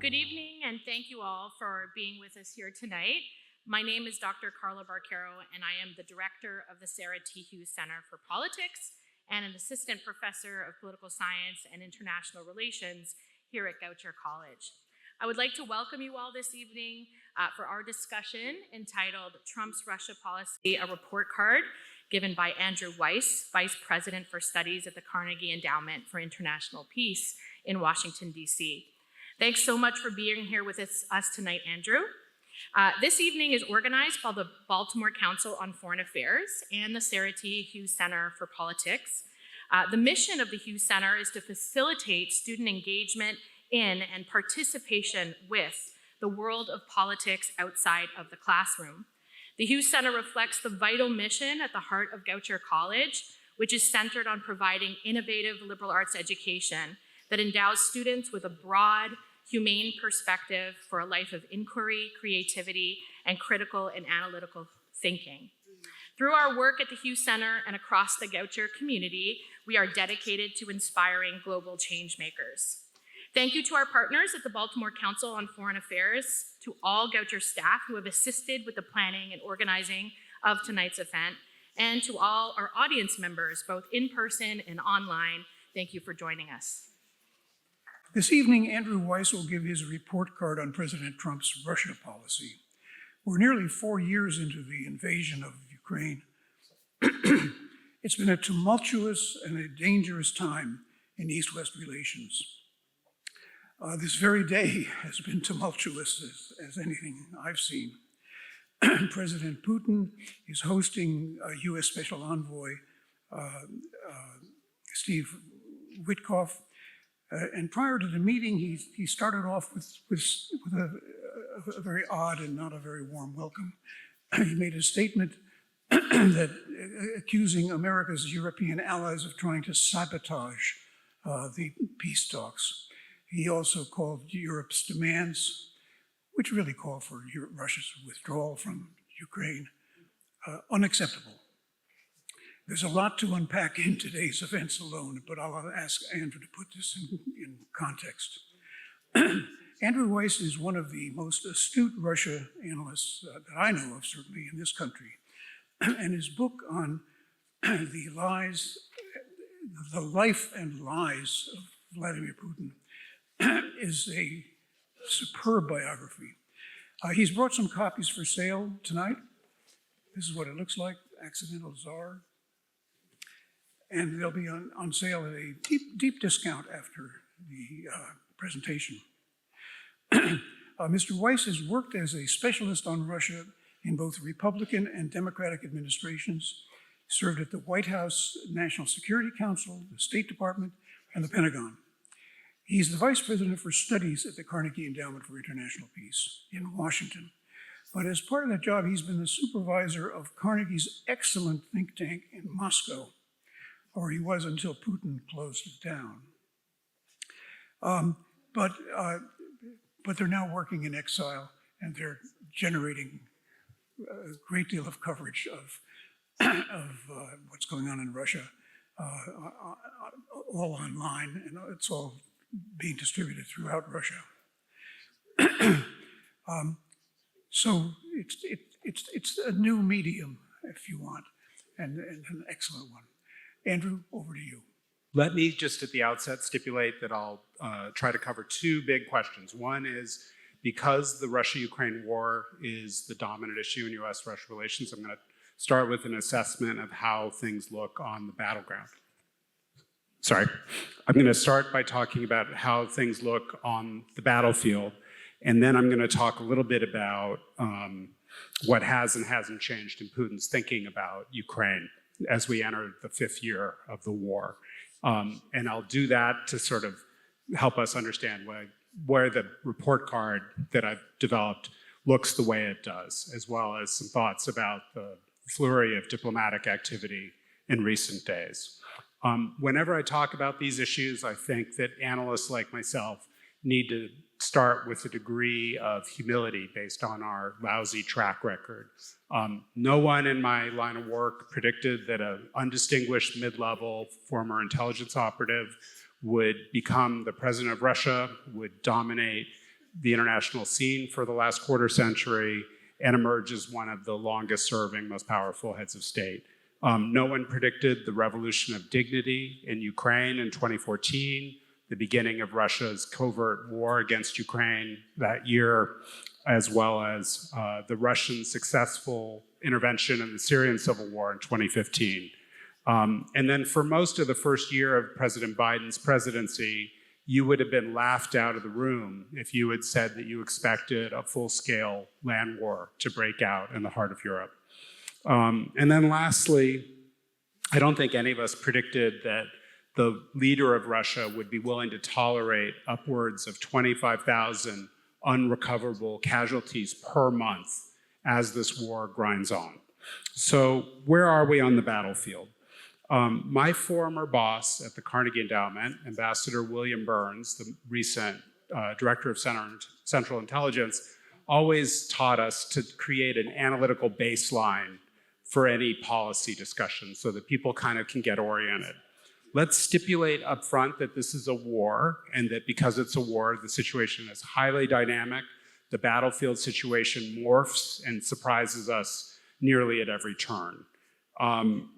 Good evening, and thank you all for being with us here tonight. My name is Dr. Carla Barquero, and I am the director of the Sarah T. Hughes Center for Politics and an assistant professor of political science and international relations here at Goucher College. I would like to welcome you all this evening for our discussion entitled Trump's Russia Policy, a report card given by Andrew Weiss, Vice President for Studies at the Carnegie Endowment for International Peace in Washington, D.C. Thanks so much for being here with us tonight, Andrew. This evening is organized by the Baltimore Council on Foreign Affairs and the Sarah T. Hughes Center for Politics. The mission of the Hughes Center is to facilitate student engagement in and participation with the world of politics outside of the classroom. The Hughes Center reflects the vital mission at the heart of Goucher College, which is centered on providing innovative liberal arts education that endows students with a broad, humane perspective for a life of inquiry, creativity, and critical and analytical thinking. Through our work at the Hughes Center and across the Goucher community, we are dedicated to inspiring global change makers. Thank you to our partners at the Baltimore Council on Foreign Affairs, to all Goucher staff who have assisted with the planning and organizing of tonight's event, and to all our audience members, both in person and online. Thank you for joining us. This evening, Andrew Weiss will give his report card on President Trump's Russia policy. We're nearly 4 years into the invasion of Ukraine. It's been a tumultuous and a dangerous time in East-West relations. This very day has been tumultuous as anything I've seen. President Putin is hosting U.S. Special Envoy Steve Witkoff. And prior to the meeting, he started off with a very odd and not a very warm welcome. He made a statement that accusing America's European allies of trying to sabotage the peace talks. He also called Europe's demands, which really call for Russia's withdrawal from Ukraine, unacceptable. There's a lot to unpack in today's events alone, but I'll ask Andrew to put this in context. Andrew Weiss is one of the most astute Russia analysts that I know of, certainly in this country. And his book on the life and lies of Vladimir Putin is a superb biography. He's brought some copies for sale tonight. This is what it looks like, Accidental Czar. And they'll be on sale at a deep discount after the presentation. Mr. Weiss has worked as a specialist on Russia in both Republican and Democratic administrations, served at the White House National Security Council, the State Department, and the Pentagon. He's the Vice President for Studies at the Carnegie Endowment for International Peace in Washington. But as part of that job, he's been the supervisor of Carnegie's excellent think tank in Moscow, or he was until Putin closed it down. But they're now working in exile, and they're generating a great deal of coverage of what's going on in Russia, all online, and it's all being distributed throughout Russia. So it's a new medium, if you want, and an excellent one. Andrew, over to you. Let me just at the outset stipulate that I'll try to cover two big questions. One is, because the Russia-Ukraine war is the dominant issue in U.S.-Russia relations, I'm going to start with an assessment of how things look on the battleground. Sorry. I'm going to start by talking about how things look on the battlefield, and then I'm going to talk a little bit about what has and hasn't changed in Putin's thinking about Ukraine as we enter the 5th year of the war. And I'll do that to sort of help us understand where the report card that I've developed looks the way it does, as well as some thoughts about the flurry of diplomatic activity in recent days. Whenever I talk about these issues, I think that analysts like myself need to start with a degree of humility based on our lousy track record. No one in my line of work predicted that an undistinguished mid-level former intelligence operative would become the president of Russia, would dominate the international scene for the last quarter century and emerge as one of the longest serving, most powerful heads of state. No one predicted the revolution of dignity in Ukraine in 2014, the beginning of Russia's covert war against Ukraine that year, as well as the Russian successful intervention in the Syrian civil war in 2015. And then for most of the first year of President Biden's presidency, you would have been laughed out of the room if you had said that you expected a full-scale land war to break out in the heart of Europe. And then lastly, I don't think any of us predicted that the leader of Russia would be willing to tolerate upwards of 25,000 unrecoverable casualties per month as this war grinds on. So where are we on the battlefield? My former boss at the Carnegie Endowment, Ambassador William Burns, the recent Director of Central Intelligence, always taught us to create an analytical baseline for any policy discussion so that people kind of can get oriented. Let's stipulate up front that this is a war, and that because it's a war, the situation is highly dynamic. The battlefield situation morphs and surprises us nearly at every turn. I'm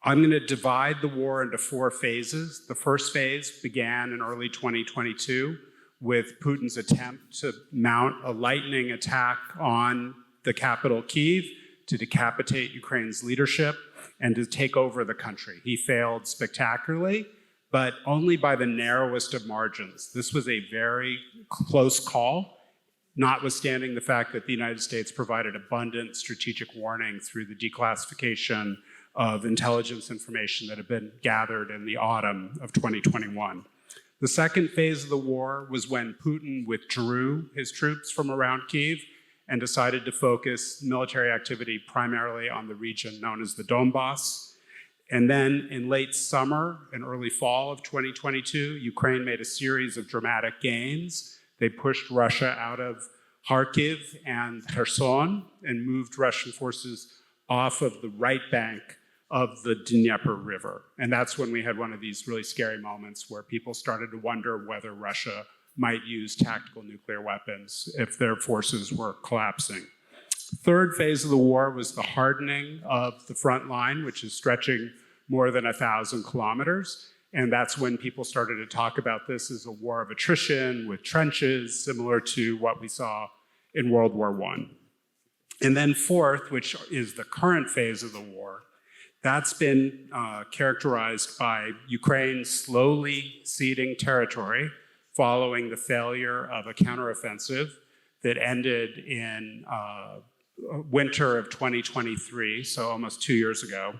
going to divide the war into 4 phases. The first phase began in early 2022 with Putin's attempt to mount a lightning attack on the capital, Kyiv, to decapitate Ukraine's leadership and to take over the country. He failed spectacularly, but only by the narrowest of margins. This was a very close call, notwithstanding the fact that the United States provided abundant strategic warning through the declassification of intelligence information that had been gathered in the autumn of 2021. The second phase of the war was when Putin withdrew his troops from around Kyiv and decided to focus military activity primarily on the region known as the Donbass. And then in late summer and early fall of 2022, Ukraine made a series of dramatic gains. They pushed Russia out of Kharkiv and Kherson and moved Russian forces off of the right bank of the Dnieper River. And that's when we had one of these really scary moments where people started to wonder whether Russia might use tactical nuclear weapons if their forces were collapsing. Third phase of the war was the hardening of the front line, which is stretching more than 1,000 kilometers. And that's when people started to talk about this as a war of attrition with trenches, similar to what we saw in World War I. And then fourth, which is the current phase of the war, that's been characterized by Ukraine slowly ceding territory following the failure of a counteroffensive that ended in winter of 2023, so almost 2 years ago.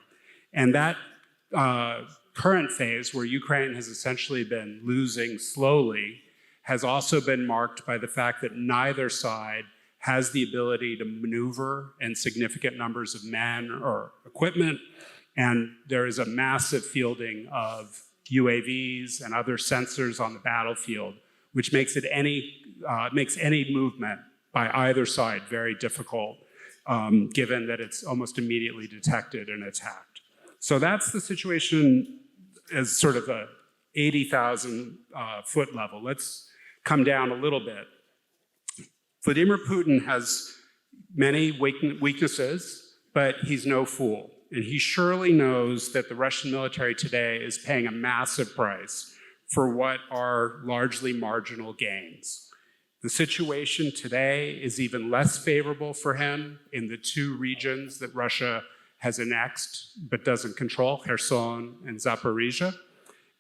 And that current phase, where Ukraine has essentially been losing slowly, has also been marked by the fact that neither side has the ability to maneuver in significant numbers of men or equipment. And there is a massive fielding of UAVs and other sensors on the battlefield, which makes any movement by either side very difficult, given that it's almost immediately detected and attacked. So that's the situation as sort of a 80,000 foot level. Let's come down a little bit. Vladimir Putin has many weaknesses, but he's no fool. And he surely knows that the Russian military today is paying a massive price for what are largely marginal gains. The situation today is even less favorable for him in the 2 regions that Russia has annexed but doesn't control, Kherson and Zaporizhia.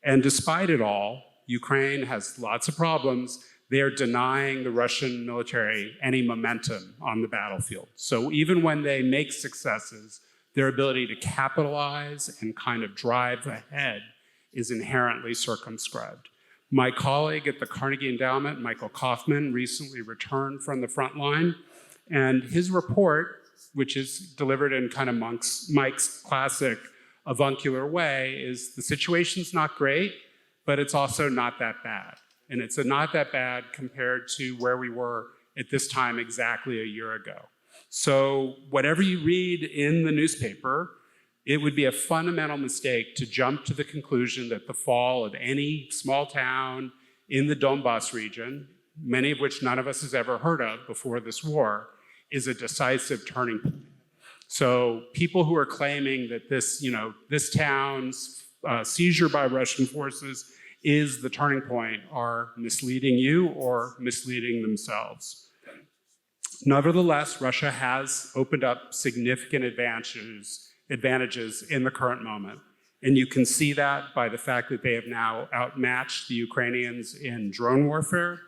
And despite it all, Ukraine has lots of problems. They are denying the Russian military any momentum on the battlefield. So even when they make successes, their ability to capitalize and kind of drive ahead is inherently circumscribed. My colleague at the Carnegie Endowment, Michael Kaufman, recently returned from the front line, and his report, which is delivered in kind of Mike's classic avuncular way, is the situation's not great, but it's also not that bad. And it's not that bad compared to where we were at this time exactly a year ago. So whatever you read in the newspaper, it would be a fundamental mistake to jump to the conclusion that the fall of any small town in the Donbass region, many of which none of us has ever heard of before this war, is a decisive turning point. So people who are claiming that this town's seizure by Russian forces is the turning point are misleading you or misleading themselves. Nevertheless, Russia has opened up significant advantages in the current moment. And you can see that by the fact that they have now outmatched the Ukrainians in drone warfare.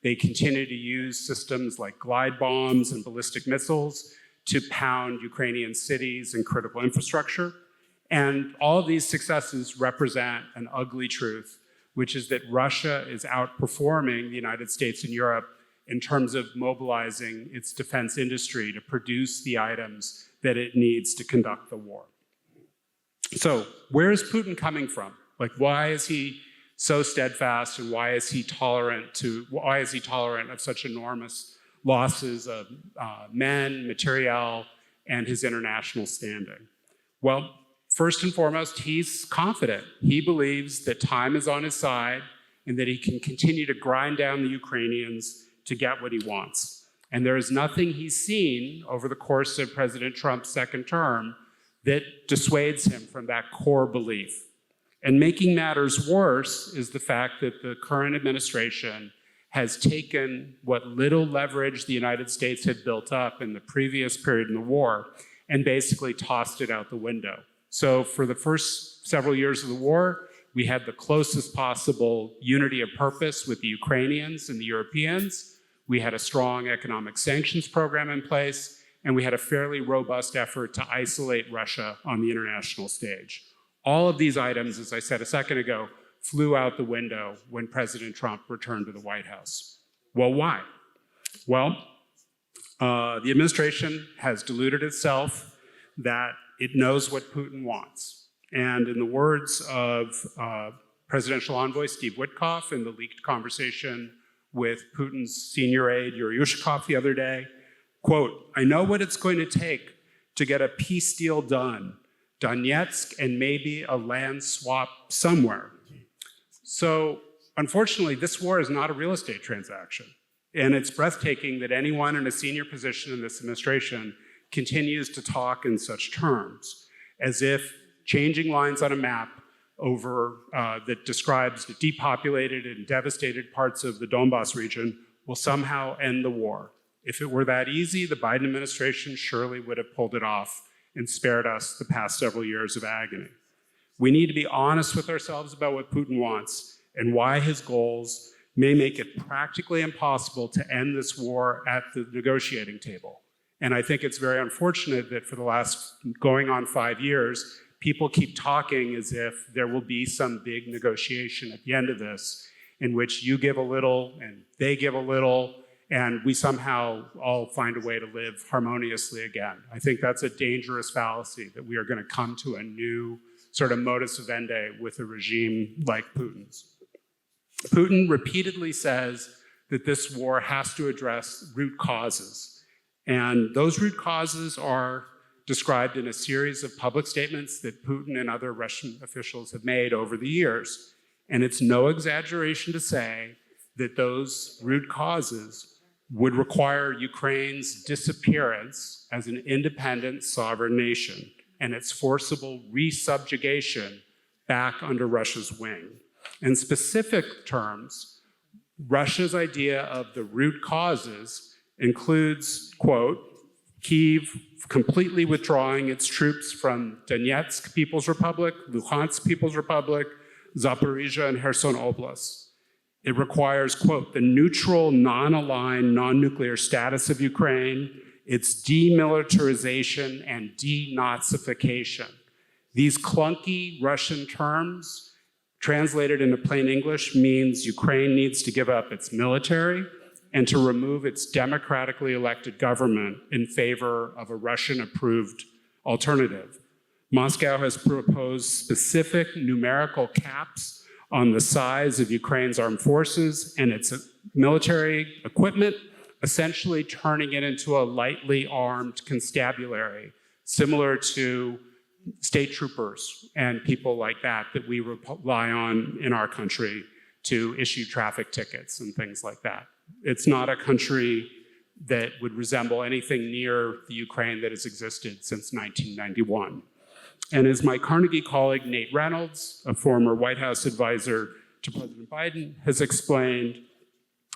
They continue to use systems like glide bombs and ballistic missiles to pound Ukrainian cities and critical infrastructure. And all of these successes represent an ugly truth, which is that Russia is outperforming the United States and Europe in terms of mobilizing its defense industry to produce the items that it needs to conduct the war. So where is Putin coming from? Like, why is he so steadfast, and why is he tolerant of such enormous losses of men, materiel, and his international standing? Well, first and foremost, he's confident. He believes that time is on his side and that he can continue to grind down the Ukrainians to get what he wants. And there is nothing he's seen over the course of President Trump's second term that dissuades him from that core belief. And making matters worse is the fact that the current administration has taken what little leverage the United States had built up in the previous period in the war and basically tossed it out the window. So for the first several years of the war, we had the closest possible unity of purpose with the Ukrainians and the Europeans. We had a strong economic sanctions program in place, and we had a fairly robust effort to isolate Russia on the international stage. All of these items, as I said a second ago, flew out the window when President Trump returned to the White House. Well, why? Well, the administration has deluded itself that it knows what Putin wants. And in the words of presidential envoy Steve Witkoff in the leaked conversation with Putin's senior aide Yuri Ushakov the other day, quote, "I know what it's going to take to get a peace deal done. Donetsk and maybe a land swap somewhere." So unfortunately, this war is not a real estate transaction. And it's breathtaking that anyone in a senior position in this administration continues to talk in such terms, as if changing lines on a map over that describes the depopulated and devastated parts of the Donbass region will somehow end the war. If it were that easy, the Biden administration surely would have pulled it off and spared us the past several years of agony. We need to be honest with ourselves about what Putin wants and why his goals may make it practically impossible to end this war at the negotiating table. And I think it's very unfortunate that for the last going on 5 years, people keep talking as if there will be some big negotiation at the end of this, in which you give a little and they give a little, and we somehow all find a way to live harmoniously again. I think that's a dangerous fallacy, that we are going to come to a new sort of modus vivendi with a regime like Putin's. Putin repeatedly says that this war has to address root causes. And those root causes are described in a series of public statements that Putin and other Russian officials have made over the years. And it's no exaggeration to say that those root causes would require Ukraine's disappearance as an independent sovereign nation and its forcible resubjugation back under Russia's wing. In specific terms, Russia's idea of the root causes includes, quote, Kyiv completely withdrawing its troops from Donetsk People's Republic, Luhansk People's Republic, Zaporizhia and Kherson Oblast. It requires, quote, the neutral, non-aligned, non-nuclear status of Ukraine, its demilitarization and denazification. These clunky Russian terms, translated into plain English, means Ukraine needs to give up its military and to remove its democratically elected government in favor of a Russian-approved alternative. Moscow has proposed specific numerical caps on the size of Ukraine's armed forces and its military equipment, essentially turning it into a lightly armed constabulary, similar to state troopers and people like that we rely on in our country to issue traffic tickets and things like that. It's not a country that would resemble anything near the Ukraine that has existed since 1991. And as my Carnegie colleague Nate Reynolds, a former White House advisor to President Biden, has explained,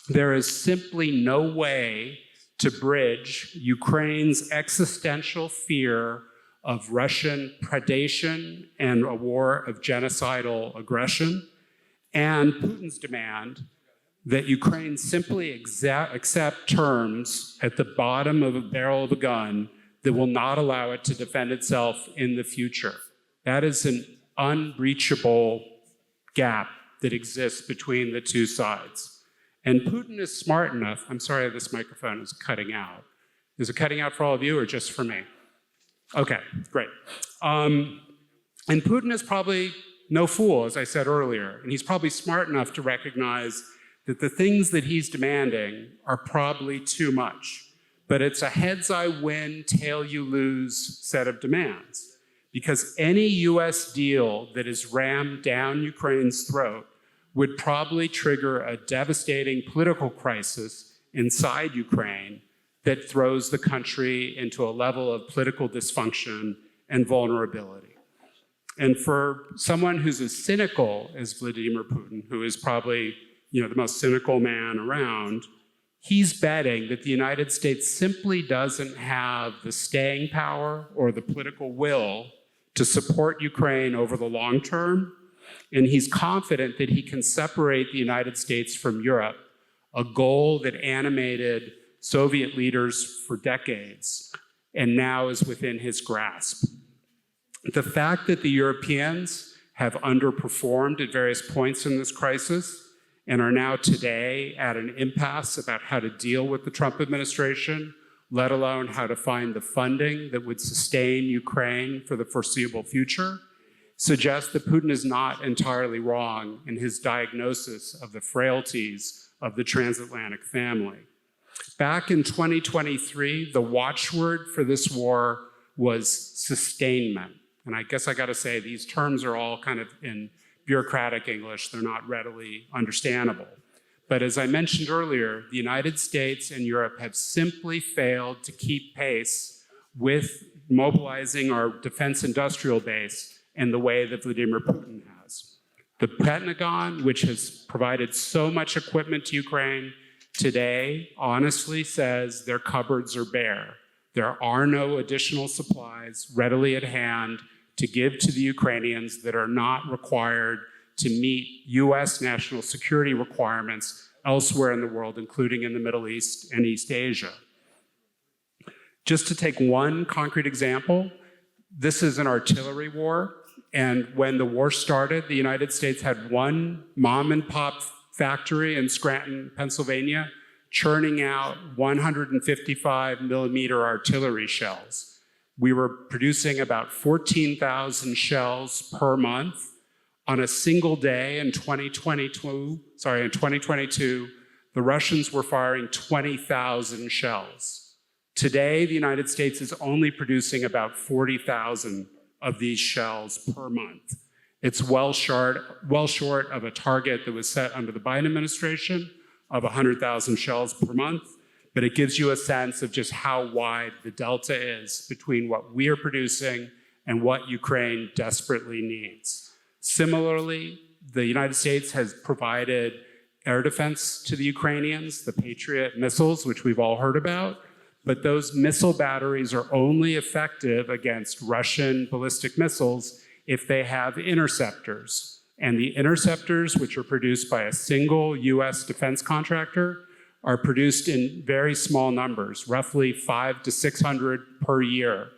there is simply no way to bridge Ukraine's existential fear of Russian predation and a war of genocidal aggression and Putin's demand that Ukraine simply accept terms at the bottom of a barrel of a gun that will not allow it to defend itself in the future. That is an unbreachable gap that exists between the two sides. And Putin is smart enough, I'm sorry this microphone is cutting out. Is it cutting out for all of you or just for me? Okay, great. And Putin is probably no fool, as I said earlier, and he's probably smart enough to recognize that the things that he's demanding are probably too much. But it's a heads I win, tail you lose set of demands. Because any US deal that is rammed down Ukraine's throat would probably trigger a devastating political crisis inside Ukraine that throws the country into a level of political dysfunction and vulnerability. And for someone who's as cynical as Vladimir Putin, who is probably the most cynical man around, he's betting that the United States simply doesn't have the staying power or the political will to support Ukraine over the long term. And he's confident that he can separate the United States from Europe, a goal that animated Soviet leaders for decades and now is within his grasp. The fact that the Europeans have underperformed at various points in this crisis and are now today at an impasse about how to deal with the Trump administration, let alone how to find the funding that would sustain Ukraine for the foreseeable future, suggests that Putin is not entirely wrong in his diagnosis of the frailties of the transatlantic family. Back in 2023, the watchword for this war was sustainment. And I guess I gotta say, these terms are all kind of in bureaucratic English. They're not readily understandable. But as I mentioned earlier, the United States and Europe have simply failed to keep pace with mobilizing our defense industrial base in the way that Vladimir Putin has. The Pentagon, which has provided so much equipment to Ukraine, today honestly says their cupboards are bare. There are no additional supplies readily at hand to give to the Ukrainians that are not required to meet US national security requirements elsewhere in the world, including in the Middle East and East Asia. Just to take one concrete example, this is an artillery war, and when the war started, the United States had one mom and pop factory in Scranton, Pennsylvania, churning out 155 millimeter artillery shells. We were producing about 14,000 shells per month. On a single day in 2022, the Russians were firing 20,000 shells. Today, the United States is only producing about 40,000 of these shells per month. It's well short of a target that was set under the Biden administration of 100,000 shells per month, but it gives you a sense of just how wide the delta is between what we are producing and what Ukraine desperately needs. Similarly, the United States has provided air defense to the Ukrainians, the Patriot missiles, which we've all heard about, but those missile batteries are only effective against Russian ballistic missiles if they have interceptors. And the interceptors, which are produced by a single US defense contractor, are produced in very small numbers, roughly 500 to 600 per year.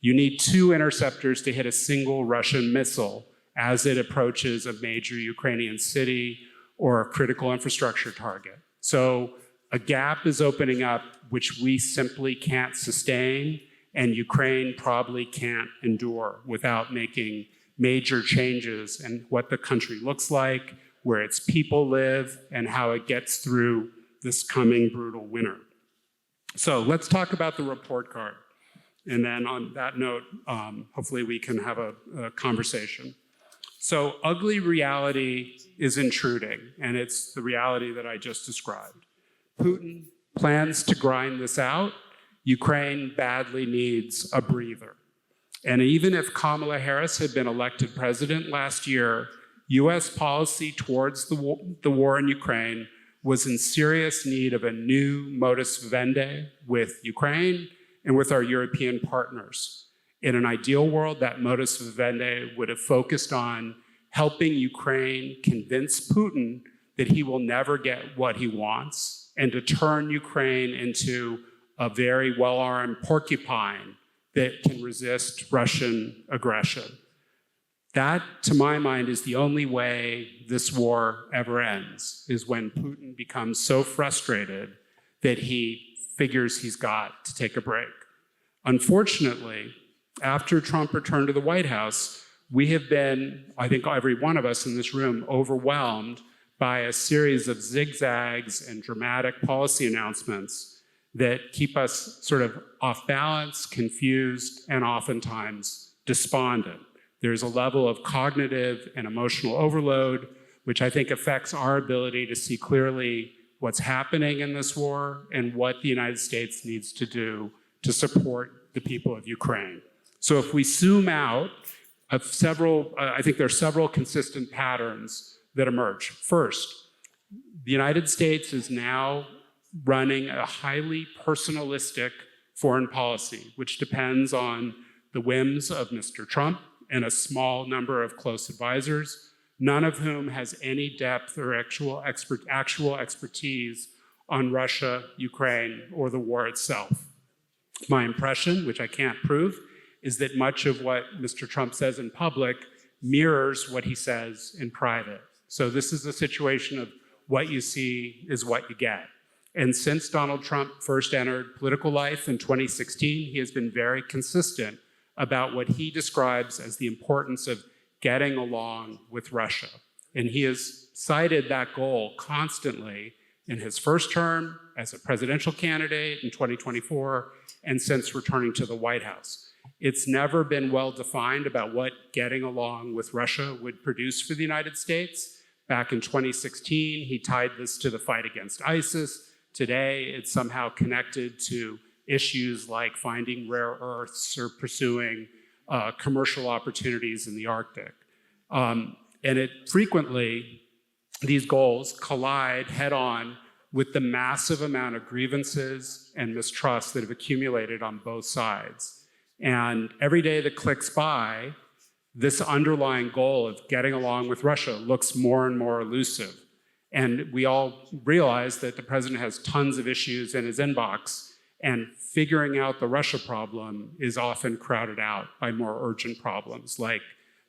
You need 2 interceptors to hit a single Russian missile as it approaches a major Ukrainian city or a critical infrastructure target. So a gap is opening up which we simply can't sustain, and Ukraine probably can't endure without making major changes in what the country looks like, where its people live, and how it gets through this coming brutal winter. So let's talk about the report card. And then on that note, hopefully we can have a conversation. So ugly reality is intruding, and it's the reality that I just described. Putin plans to grind this out. Ukraine badly needs a breather. And even if Kamala Harris had been elected president last year, US policy towards the war in Ukraine was in serious need of a new modus vivendi with Ukraine and with our European partners. In an ideal world, that modus vivendi would have focused on helping Ukraine convince Putin that he will never get what he wants and to turn Ukraine into a very well-armed porcupine that can resist Russian aggression. That, to my mind, is the only way this war ever ends, is when Putin becomes so frustrated that he figures he's got to take a break. Unfortunately, after Trump returned to the White House, we have been, I think every one of us in this room, overwhelmed by a series of zigzags and dramatic policy announcements that keep us sort of off balance, confused, and oftentimes despondent. There's a level of cognitive and emotional overload, which I think affects our ability to see clearly what's happening in this war and what the United States needs to do to support the people of Ukraine. So if we zoom out of I think there are several consistent patterns that emerge. First, the United States is now running a highly personalistic foreign policy, which depends on the whims of Mr. Trump and a small number of close advisors, none of whom has any depth or actual expertise on Russia, Ukraine, or the war itself. My impression, which I can't prove, is that much of what Mr. Trump says in public mirrors what he says in private. So this is a situation of what you see is what you get. And since Donald Trump first entered political life in 2016, he has been very consistent about what he describes as the importance of getting along with Russia. And he has cited that goal constantly in his first term as a presidential candidate in 2024 and since returning to the White House. It's never been well defined about what getting along with Russia would produce for the United States. Back in 2016, he tied this to the fight against ISIS. Today, it's somehow connected to issues like finding rare earths or pursuing commercial opportunities in the Arctic. And frequently, these goals collide head-on with the massive amount of grievances and mistrust that have accumulated on both sides. And every day that clicks by, this underlying goal of getting along with Russia looks more and more elusive. And we all realize that the president has tons of issues in his inbox, and figuring out the Russia problem is often crowded out by more urgent problems like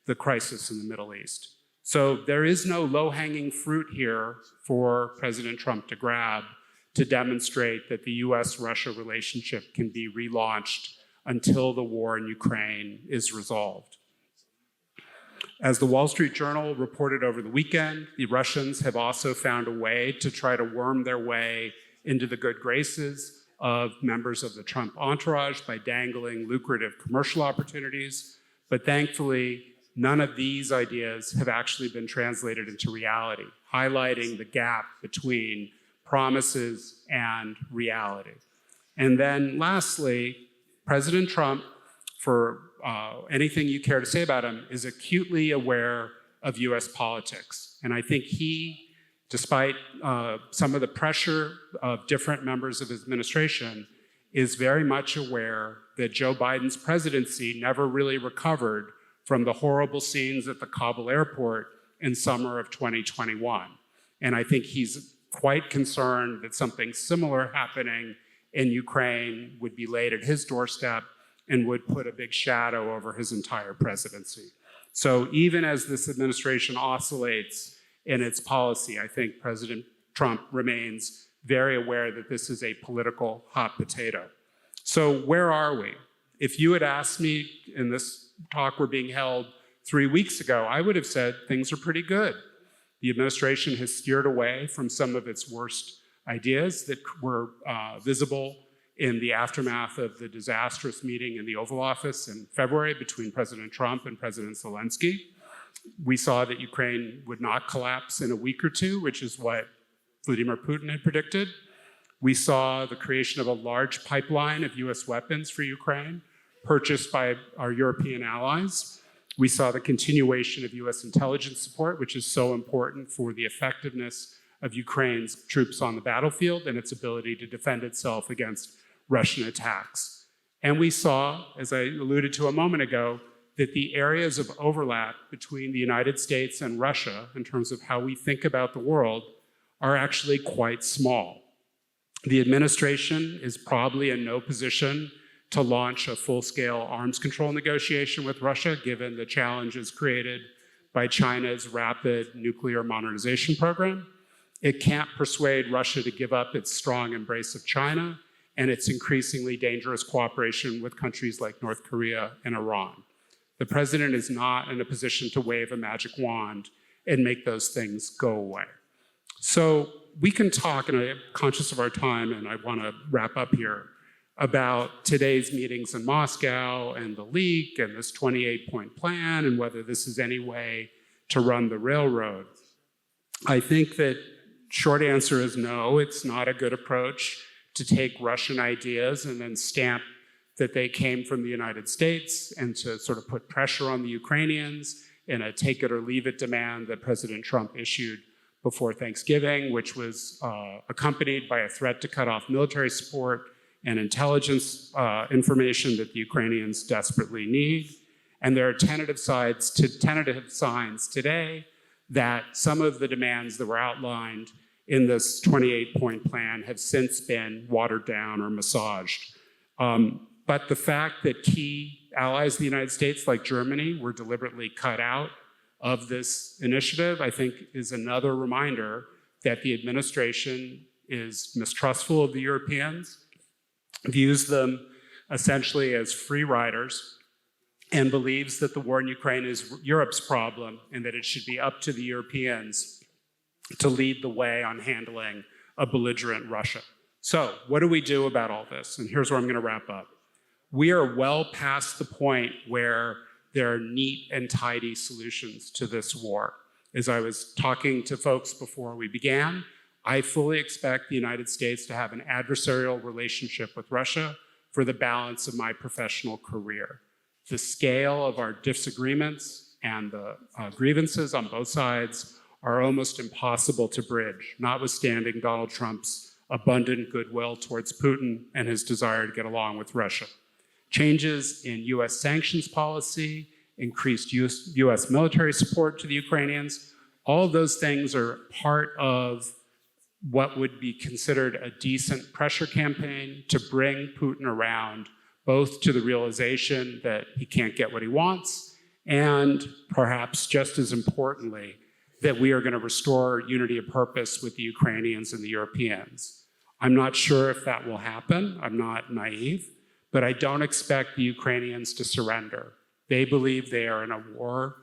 the crisis in the Middle East. So there is no low-hanging fruit here for President Trump to grab to demonstrate that the US-Russia relationship can be relaunched until the war in Ukraine is resolved. As the Wall Street Journal reported over the weekend, the Russians have also found a way to try to worm their way into the good graces of members of the Trump entourage by dangling lucrative commercial opportunities. But thankfully, none of these ideas have actually been translated into reality, highlighting the gap between promises and reality. And then lastly, President Trump, for anything you care to say about him, is acutely aware of US politics. And I think he, despite some of the pressure of different members of his administration, is very much aware that Joe Biden's presidency never really recovered from the horrible scenes at the Kabul airport in summer of 2021. And I think he's quite concerned that something similar happening in Ukraine would be laid at his doorstep and would put a big shadow over his entire presidency. So even as this administration oscillates in its policy, I think President Trump remains very aware that this is a political hot potato. So where are we? If you had asked me in this talk we're being held 3 weeks ago, I would have said things are pretty good. The administration has steered away from some of its worst ideas that were visible in the aftermath of the disastrous meeting in the Oval Office in February between President Trump and President Zelensky. We saw that Ukraine would not collapse in a week or two, which is what Vladimir Putin had predicted. We saw the creation of a large pipeline of US weapons for Ukraine, purchased by our European allies. We saw the continuation of US intelligence support, which is so important for the effectiveness of Ukraine's troops on the battlefield and its ability to defend itself against Russian attacks. And we saw, as I alluded to a moment ago, that the areas of overlap between the United States and Russia, in terms of how we think about the world, are actually quite small. The administration is probably in no position to launch a full-scale arms control negotiation with Russia, given the challenges created by China's rapid nuclear modernization program. It can't persuade Russia to give up its strong embrace of China and its increasingly dangerous cooperation with countries like North Korea and Iran. The president is not in a position to wave a magic wand and make those things go away. So we can talk, and I'm conscious of our time, and I want to wrap up here, about today's meetings in Moscow and the leak and this 28-point plan and whether this is any way to run the railroad. I think that short answer is no, it's not a good approach to take Russian ideas and then stamp that they came from the United States and to sort of put pressure on the Ukrainians in a take it or leave it demand that President Trump issued before Thanksgiving, which was accompanied by a threat to cut off military support and intelligence information that the Ukrainians desperately need. And there are tentative signs today that some of the demands that were outlined in this 28-point plan have since been watered down or massaged. But the fact that key allies of the United States, like Germany, were deliberately cut out of this initiative, I think is another reminder that the administration is mistrustful of the Europeans, views them essentially as free riders, and believes that the war in Ukraine is Europe's problem and that it should be up to the Europeans to lead the way on handling a belligerent Russia. So what do we do about all this? And here's where I'm going to wrap up. We are well past the point where there are neat and tidy solutions to this war. As I was talking to folks before we began, I fully expect the United States to have an adversarial relationship with Russia for the balance of my professional career. The scale of our disagreements and the grievances on both sides are almost impossible to bridge, notwithstanding Donald Trump's abundant goodwill towards Putin and his desire to get along with Russia. Changes in US sanctions policy, increased US military support to the Ukrainians, all of those things are part of what would be considered a decent pressure campaign to bring Putin around, both to the realization that he can't get what he wants, and perhaps just as importantly, that we are going to restore unity of purpose with the Ukrainians and the Europeans. I'm not sure if that will happen. I'm not naive, but I don't expect the Ukrainians to surrender. They believe they are in a war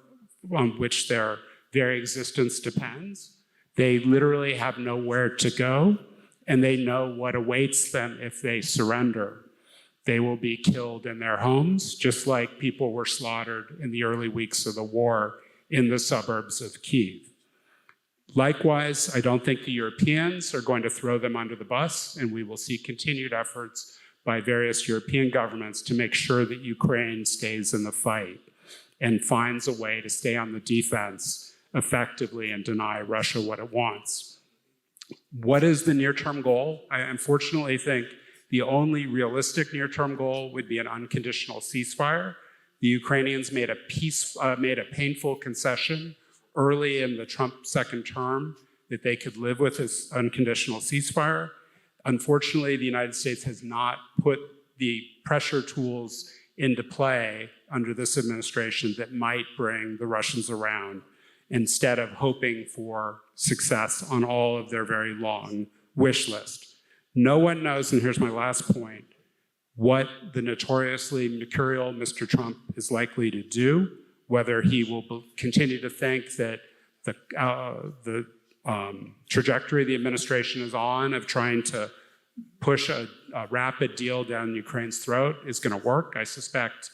on which their very existence depends. They literally have nowhere to go, and they know what awaits them if they surrender. They will be killed in their homes, just like people were slaughtered in the early weeks of the war in the suburbs of Kyiv. Likewise, I don't think the Europeans are going to throw them under the bus, and we will see continued efforts by various European governments to make sure that Ukraine stays in the fight and finds a way to stay on the defense effectively and deny Russia what it wants. What is the near-term goal? I unfortunately think the only realistic near-term goal would be an unconditional ceasefire. The Ukrainians made a painful concession early in the Trump second term that they could live with this unconditional ceasefire. Unfortunately, the United States has not put the pressure tools into play under this administration that might bring the Russians around, instead of hoping for success on all of their very long wish list. No one knows, and here's my last point, what the notoriously mercurial Mr. Trump is likely to do, whether he will continue to think that the trajectory the administration is on of trying to push a rapid deal down Ukraine's throat is going to work. I suspect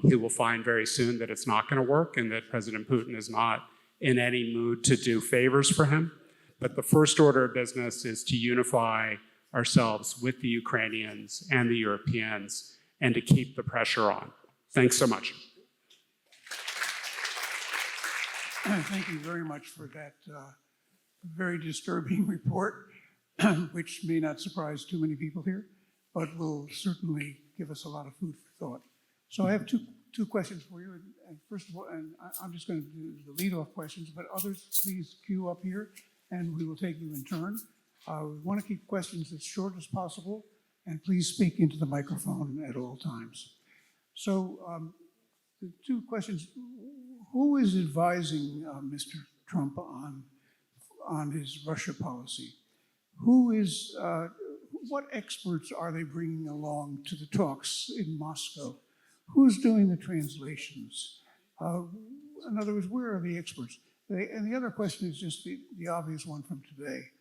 He will find very soon that it's not going to work and that President Putin is not in any mood to do favors for him. But the first order of business is to unify ourselves with the Ukrainians and the Europeans and to keep the pressure on. Thanks so much. Thank you very much for that very disturbing report, which may not surprise too many people here, but will certainly give us a lot of food for thought. So I have two questions for you. And first of all, and I'm just going to do the lead-off questions, but others, please queue up here, and we will take you in turn. We want to keep questions as short as possible, and please speak into the microphone at all times. So the two questions: who is advising Mr. Trump on his Russia policy? What experts are they bringing along to the talks in Moscow? Who's doing the translations? In other words, where are the experts? And the other question is just the obvious one from today.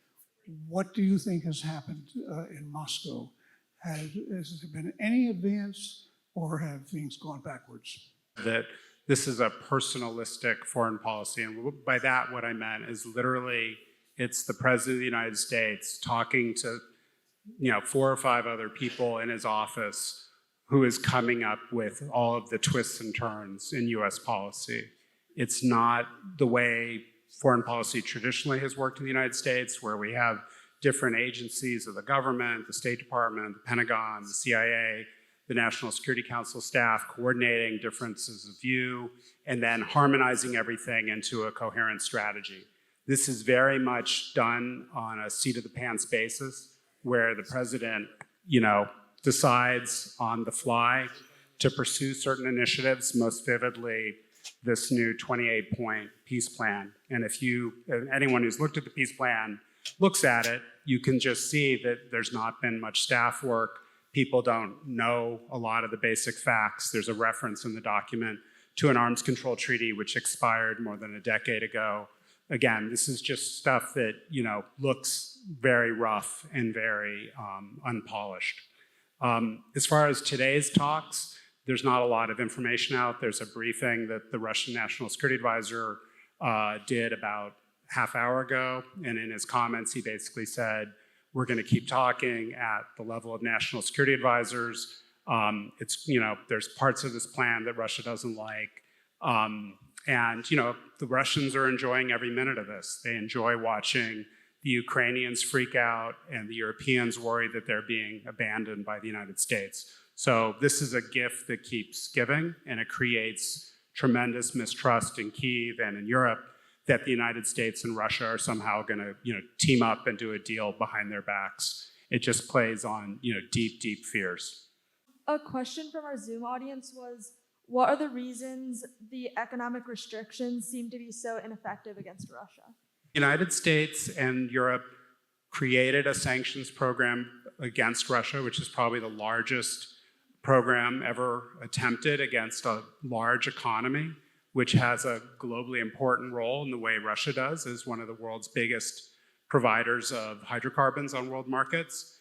What do you think has happened in Moscow? Has there been any advance, or have things gone backwards? That this is a personalistic foreign policy. And by that, what I meant is literally it's the President of the United States talking to 4 or 5 other people in his office who is coming up with all of the twists and turns in US policy. It's not the way foreign policy traditionally has worked in the United States, where we have different agencies of the government, the State Department, the Pentagon, the CIA, the National Security Council staff coordinating differences of view and then harmonizing everything into a coherent strategy. This is very much done on a seat-of-the-pants basis, where the president, decides on the fly to pursue certain initiatives, most vividly this new 28-point peace plan. And if anyone who's looked at the peace plan looks at it, you can just see that there's not been much staff work. People don't know a lot of the basic facts. There's a reference in the document to an arms control treaty which expired more than a decade ago. Again, this is just stuff that looks very rough and very unpolished. As far as today's talks, there's not a lot of information out. There's a briefing that the Russian National Security Advisor did about half hour ago, and in his comments he basically said, we're going to keep talking at the level of national security advisors. There's parts of this plan that Russia doesn't like. And the Russians are enjoying every minute of this. They enjoy watching the Ukrainians freak out and the Europeans worry that they're being abandoned by the United States. So this is a gift that keeps giving, and it creates tremendous mistrust in Kyiv and in Europe that the United States and Russia are somehow going to team up and do a deal behind their backs. It just plays on deep, deep fears. A question from our Zoom audience was, what are the reasons the economic restrictions seem to be so ineffective against Russia? The United States and Europe created a sanctions program against Russia, which is probably the largest program ever attempted against a large economy, which has a globally important role in the way Russia does as one of the world's biggest providers of hydrocarbons on world markets.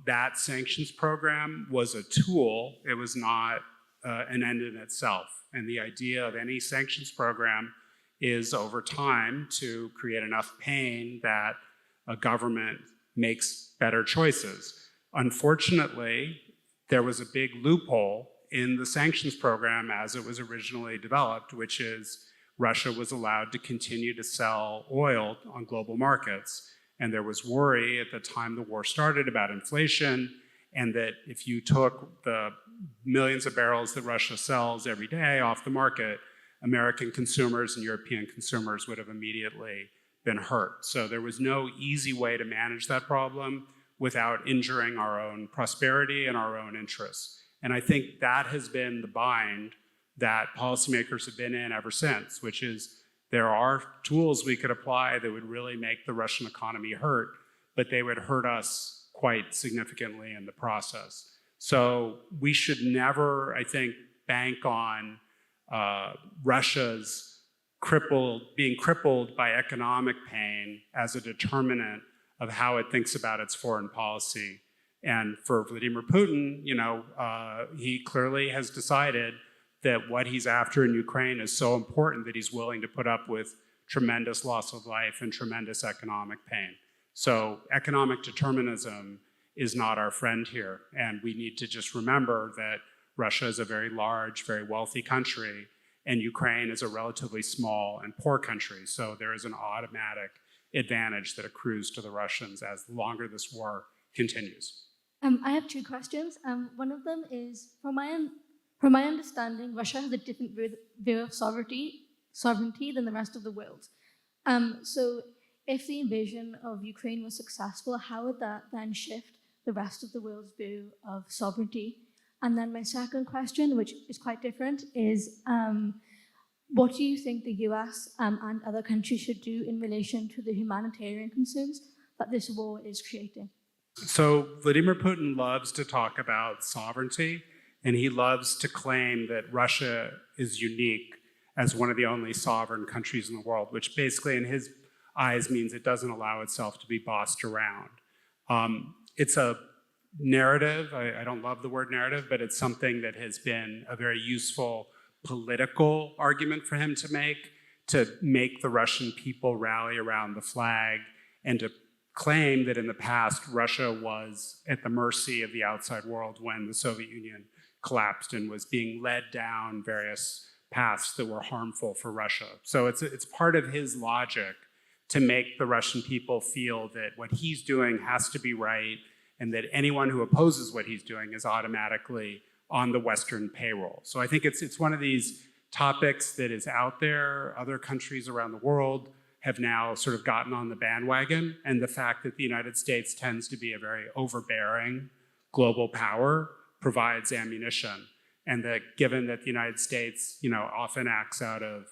That sanctions program was a tool. It was not an end in itself. And the idea of any sanctions program is over time to create enough pain that a government makes better choices. Unfortunately, there was a big loophole in the sanctions program as it was originally developed, which is Russia was allowed to continue to sell oil on global markets. And there was worry at the time the war started about inflation, and that if you took the millions of barrels that Russia sells every day off the market, American consumers and European consumers would have immediately been hurt. So there was no easy way to manage that problem without injuring our own prosperity and our own interests. And I think that has been the bind that policymakers have been in ever since, which is there are tools we could apply that would really make the Russian economy hurt, but they would hurt us quite significantly in the process. So we should never, I think, bank on Russia's being crippled by economic pain as a determinant of how it thinks about its foreign policy. And for Vladimir Putin, he clearly has decided that what he's after in Ukraine is so important that he's willing to put up with tremendous loss of life and tremendous economic pain. So economic determinism is not our friend here. And we need to just remember that Russia is a very large, very wealthy country, and Ukraine is a relatively small and poor country. So there is an automatic advantage that accrues to the Russians as the longer this war continues. I have two questions. One of them is, from my understanding, Russia has a different view of sovereignty than the rest of the world. So if the invasion of Ukraine was successful, how would that then shift the rest of the world's view of sovereignty? And then my second question, which is quite different, is what do you think the US and other countries should do in relation to the humanitarian concerns that this war is creating? So Vladimir Putin loves to talk about sovereignty, and he loves to claim that Russia is unique as one of the only sovereign countries in the world, which basically in his eyes means it doesn't allow itself to be bossed around. It's a narrative. I don't love the word narrative, but it's something that has been a very useful political argument for him to make the Russian people rally around the flag and to claim that in the past, Russia was at the mercy of the outside world when the Soviet Union collapsed and was being led down various paths that were harmful for Russia. So it's part of his logic to make the Russian people feel that what he's doing has to be right and that anyone who opposes what he's doing is automatically on the Western payroll. So I think it's one of these topics that is out there. Other countries around the world have now sort of gotten on the bandwagon, and the fact that the United States tends to be a very overbearing global power provides ammunition. And that given that the United States, often acts out of,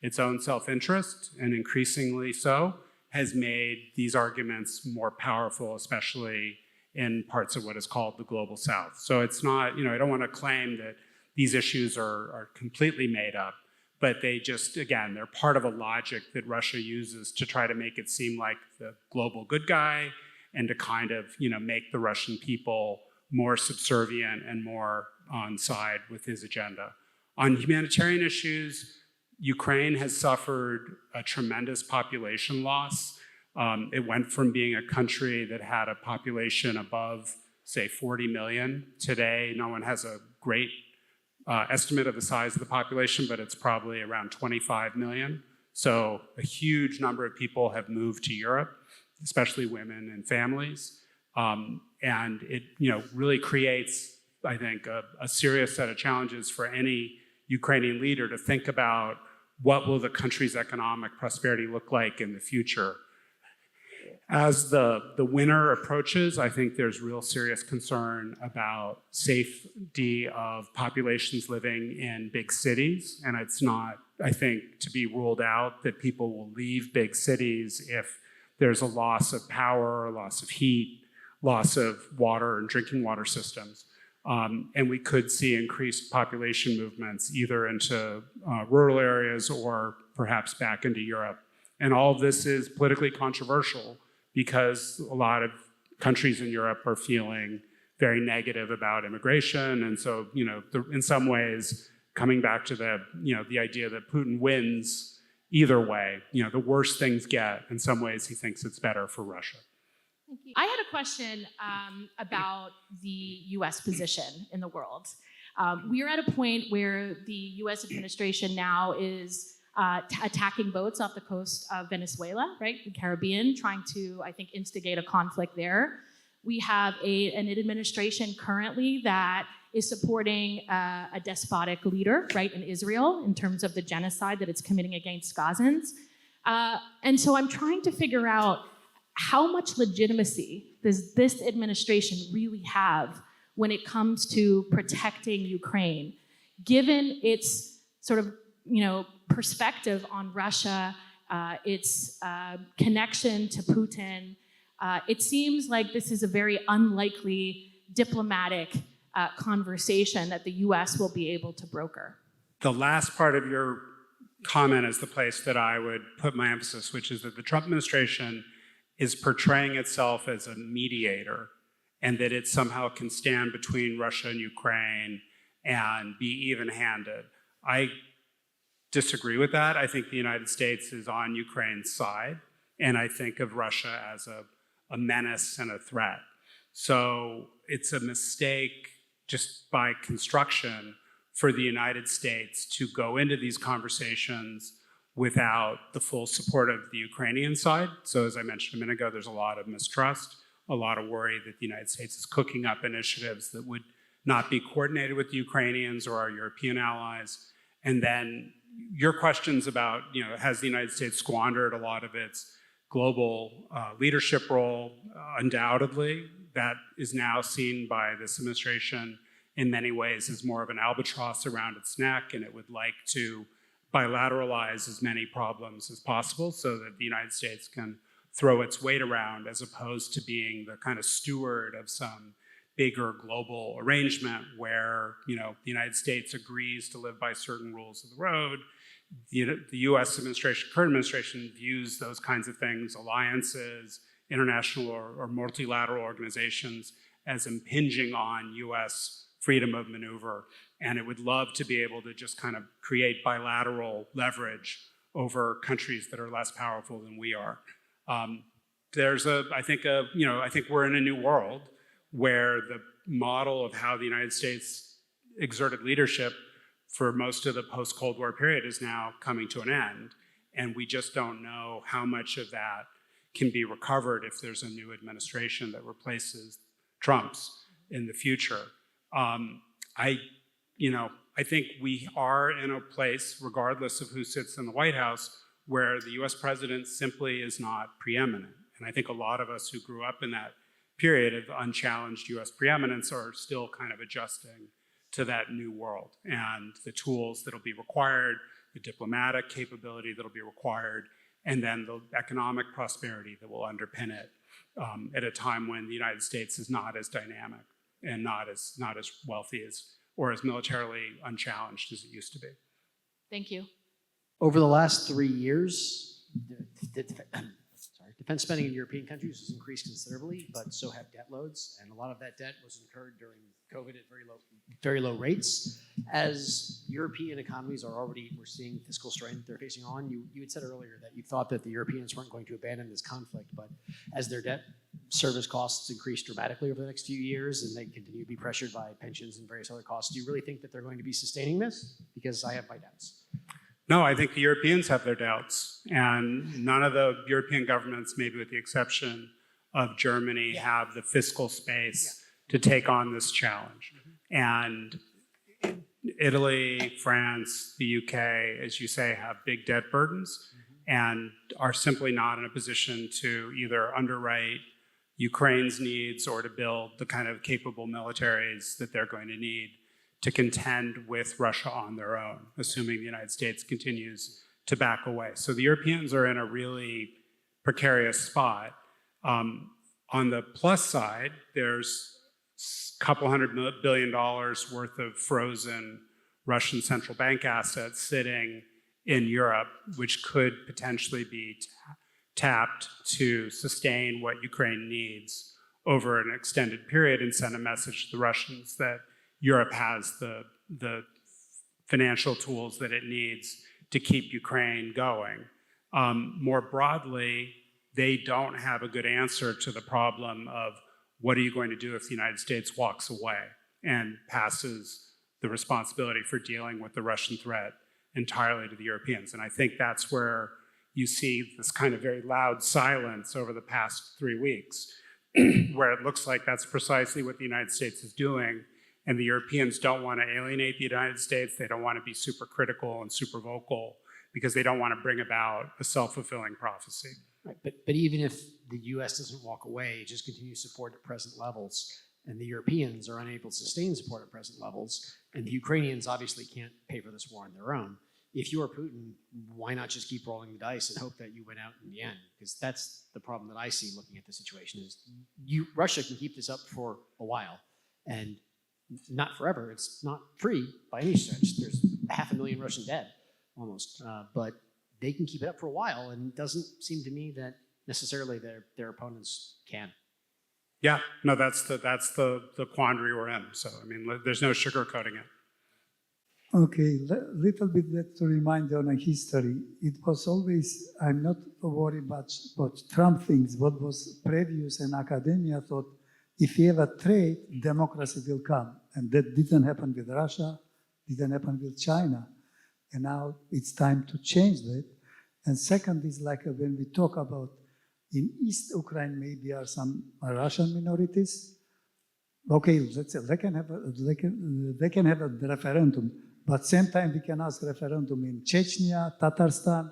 its own self-interest, and increasingly so, has made these arguments more powerful, especially in parts of what is called the global South. So it's not, I don't want to claim that these issues are completely made up, but they just, again, they're part of a logic that Russia uses to try to make it seem like the global good guy and to kind of, make the Russian people more subservient and more on side with his agenda. On humanitarian issues, Ukraine has suffered a tremendous population loss. It went from being a country that had a population above, say, 40 million. Today, no one has a great estimate of the size of the population, but it's probably around 25 million. So a huge number of people have moved to Europe, especially women and families. And it really creates, I think, a serious set of challenges for any Ukrainian leader to think about what will the country's economic prosperity look like in the future. As the winter approaches, I think there's real serious concern about safety of populations living in big cities. And it's not, I think, to be ruled out that people will leave big cities if there's a loss of power, a loss of heat, loss of water and drinking water systems. And we could see increased population movements either into rural areas or perhaps back into Europe. And all of this is politically controversial because a lot of countries in Europe are feeling very negative about immigration. And so, in some ways, coming back to the idea that Putin wins either way, the worse things get, in some ways he thinks it's better for Russia. Thank you. I had a question about the US position in the world. We are at a point where the US administration now is attacking boats off the coast of Venezuela, right, the Caribbean, trying to, I think, instigate a conflict there. We have an administration currently that is supporting a despotic leader, right, in Israel in terms of the genocide that it's committing against Gazans. And so I'm trying to figure out how much legitimacy does this administration really have when it comes to protecting Ukraine, given its sort of, perspective on Russia, its connection to Putin. It seems like this is a very unlikely diplomatic conversation that the US will be able to broker. The last part of your comment is the place that I would put my emphasis, which is that the Trump administration is portraying itself as a mediator, and that it somehow can stand between Russia and Ukraine and be even-handed. I disagree with that. I think the United States is on Ukraine's side, and I think of Russia as a menace and a threat. So it's a mistake just by construction for the United States to go into these conversations without the full support of the Ukrainian side. So as I mentioned a minute ago, there's a lot of mistrust, a lot of worry that the United States is cooking up initiatives that would not be coordinated with the Ukrainians or our European allies. And then your questions about, has the United States squandered a lot of its global leadership role? Undoubtedly, that is now seen by this administration in many ways as more of an albatross around its neck, and it would like to bilateralize as many problems as possible so that the United States can throw its weight around, as opposed to being the kind of steward of some bigger global arrangement where the United States agrees to live by certain rules of the road. The US administration, current administration, views those kinds of things, alliances, international or multilateral organizations, as impinging on US freedom of maneuver, and it would love to be able to just kind of create bilateral leverage over countries that are less powerful than we are. I think we're in a new world where the model of how the United States exerted leadership for most of the post-Cold War period is now coming to an end, and we just don't know how much of that can be recovered if there's a new administration that replaces Trump's in the future. I think we are in a place, regardless of who sits in the White House, where the US president simply is not preeminent. And I think a lot of us who grew up in that period of unchallenged US preeminence are still kind of adjusting to that new world and the tools that'll be required, the diplomatic capability that'll be required, and then the economic prosperity that will underpin it at a time when the United States is not as dynamic and not as wealthy or as militarily unchallenged as it used to be. Thank you. Over the last 3 years, defense spending in European countries has increased considerably, but so have debt loads, and a lot of that debt was incurred during COVID at very low rates. As European economies we're seeing fiscal strain that they're facing on. You had said earlier that you thought that the Europeans weren't going to abandon this conflict, but as their debt service costs increase dramatically over the next few years and they continue to be pressured by pensions and various other costs, do you really think that they're going to be sustaining this? Because I have my doubts. No, I think the Europeans have their doubts, and none of the European governments, maybe with the exception of Germany, have the fiscal space to take on this challenge. And Italy, France, the UK, as you say, have big debt burdens and are simply not in a position to either underwrite Ukraine's needs or to build the kind of capable militaries that they're going to need to contend with Russia on their own, assuming the United States continues to back away. So the Europeans are in a really precarious spot. On the plus side, there's a couple $100 billion worth of frozen Russian central bank assets sitting in Europe, which could potentially be tapped to sustain what Ukraine needs over an extended period and send a message to the Russians that Europe has the financial tools that it needs to keep Ukraine going. More broadly, they don't have a good answer to the problem of what are you going to do if the United States walks away and passes the responsibility for dealing with the Russian threat entirely to the Europeans. And I think that's where you see this kind of very loud silence over the past 3 weeks, where it looks like that's precisely what the United States is doing. And the Europeans don't want to alienate the United States. They don't want to be super critical and super vocal because they don't want to bring about a self-fulfilling prophecy. Right, but even if the US doesn't walk away, it just continues support at present levels, and the Europeans are unable to sustain support at present levels, and the Ukrainians obviously can't pay for this war on their own. If you are Putin, why not just keep rolling the dice and hope that you win out in the end? Because that's the problem that I see looking at the situation is Russia can keep this up for a while, and not forever. It's not free by any stretch. There's 500,000 Russian dead, almost. But they can keep it up for a while, and it doesn't seem to me that necessarily their opponents can. Yeah, no, that's the quandary we're in. So, I mean, there's no sugarcoating it. Okay, little bit that to remind on a history. It was always, I'm not worried much about Trump things. What was previous and academia thought, if you have a trade, democracy will come. And that didn't happen with Russia, didn't happen with China. And now it's time to change that. And second is like when we talk about in East Ukraine, maybe are some Russian minorities. Okay, let's say they can have a referendum. But same time, we can ask referendum in Chechnya, Tatarstan.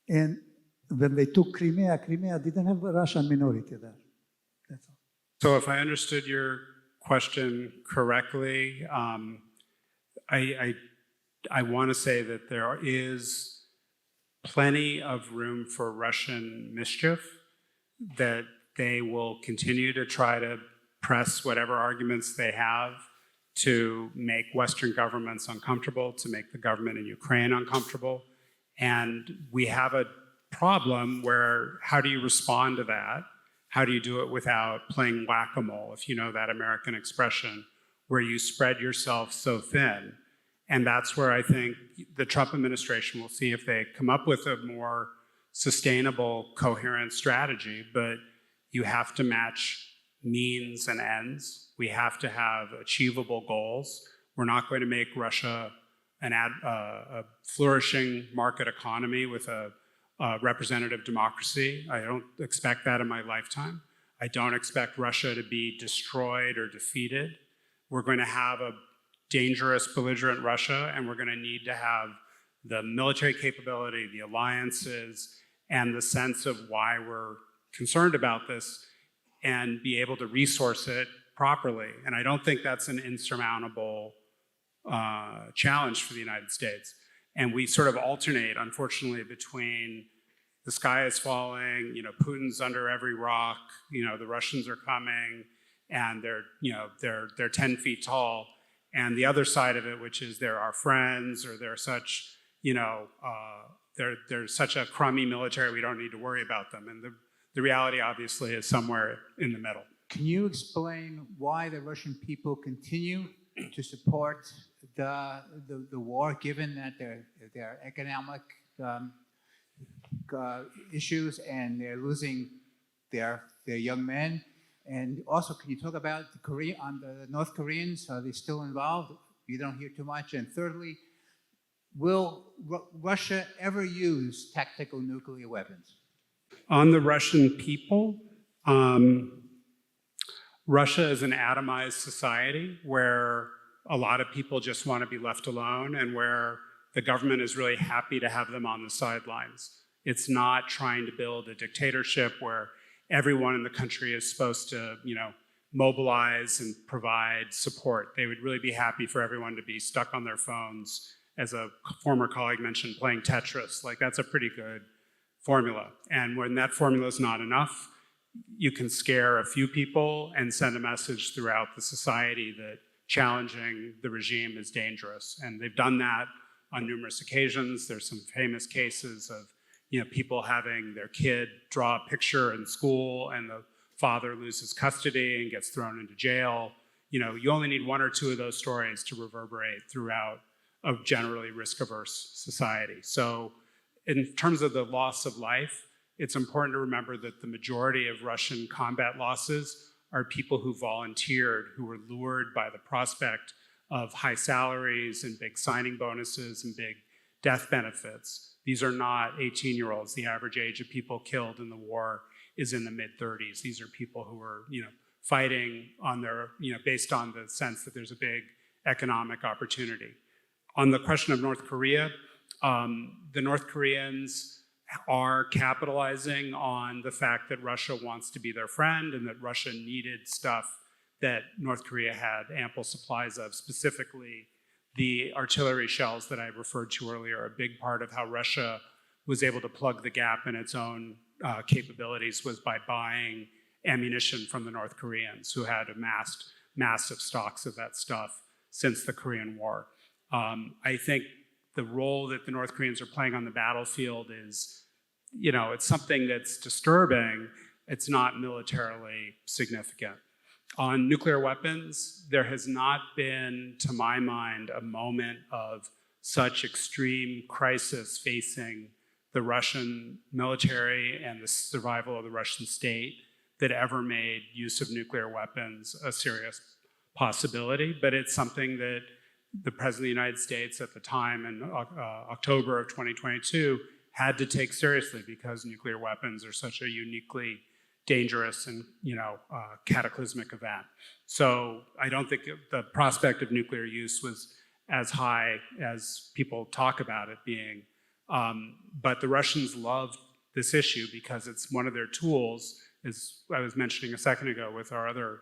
And when they took Crimea, Crimea didn't have a Russian minority there. That's all. So if I understood your question correctly, I want to say that there is plenty of room for Russian mischief, that they will continue to try to press whatever arguments they have to make Western governments uncomfortable, to make the government in Ukraine uncomfortable. And we have a problem where how do you respond to that? How do you do it without playing whack-a-mole, if you know that American expression, where you spread yourself so thin? And that's where I think the Trump administration will see if they come up with a more sustainable, coherent strategy, but you have to match means and ends. We have to have achievable goals. We're not going to make Russia a flourishing market economy with a representative democracy. I don't expect that in my lifetime. I don't expect Russia to be destroyed or defeated. We're going to have a dangerous, belligerent Russia, and we're going to need to have the military capability, the alliances, and the sense of why we're concerned about this, and be able to resource it properly. And I don't think that's an insurmountable challenge for the United States. And we sort of alternate, unfortunately, between the sky is falling, Putin's under every rock, the Russians are coming, and they're 10 feet tall. And the other side of it, which is they're our friends, or they're such, they're such a crummy military, we don't need to worry about them. And the reality, obviously, is somewhere in the middle. Can you explain why the Russian people continue to support the war, given that their economic issues and they're losing their young men? And also, can you talk about the North Koreans? Are they still involved? You don't hear too much. And thirdly, will Russia ever use tactical nuclear weapons? On the Russian people, Russia is an atomized society where a lot of people just want to be left alone, and where the government is really happy to have them on the sidelines. It's not trying to build a dictatorship where everyone in the country is supposed to, mobilize and provide support. They would really be happy for everyone to be stuck on their phones, as a former colleague mentioned, playing Tetris. Like, that's a pretty good formula. And when that formula is not enough, you can scare a few people and send a message throughout the society that challenging the regime is dangerous. And they've done that on numerous occasions. There's some famous cases of people having their kid draw a picture in school and the father loses custody and gets thrown into jail. You only need one or two of those stories to reverberate throughout a generally risk-averse society. So in terms of the loss of life, it's important to remember that the majority of Russian combat losses are people who volunteered, who were lured by the prospect of high salaries and big signing bonuses and big death benefits. These are not 18-year-olds. The average age of people killed in the war is in the mid-30s. These are people who were, fighting on their, based on the sense that there's a big economic opportunity. On the question of North Korea, the North Koreans are capitalizing on the fact that Russia wants to be their friend and that Russia needed stuff that North Korea had ample supplies of, specifically the artillery shells that I referred to earlier. A big part of how Russia was able to plug the gap in its own capabilities was by buying ammunition from the North Koreans, who had amassed massive stocks of that stuff since the Korean War. I think the role that the North Koreans are playing on the battlefield is it's something that's disturbing. It's not militarily significant. On nuclear weapons, there has not been, to my mind, a moment of such extreme crisis facing the Russian military and the survival of the Russian state that ever made use of nuclear weapons a serious possibility. But it's something that the President of the United States at the time in October of 2022 had to take seriously because nuclear weapons are such a uniquely dangerous and cataclysmic event. So I don't think the prospect of nuclear use was as high as people talk about it being. But the Russians love this issue because it's one of their tools, as I was mentioning a second ago with our other,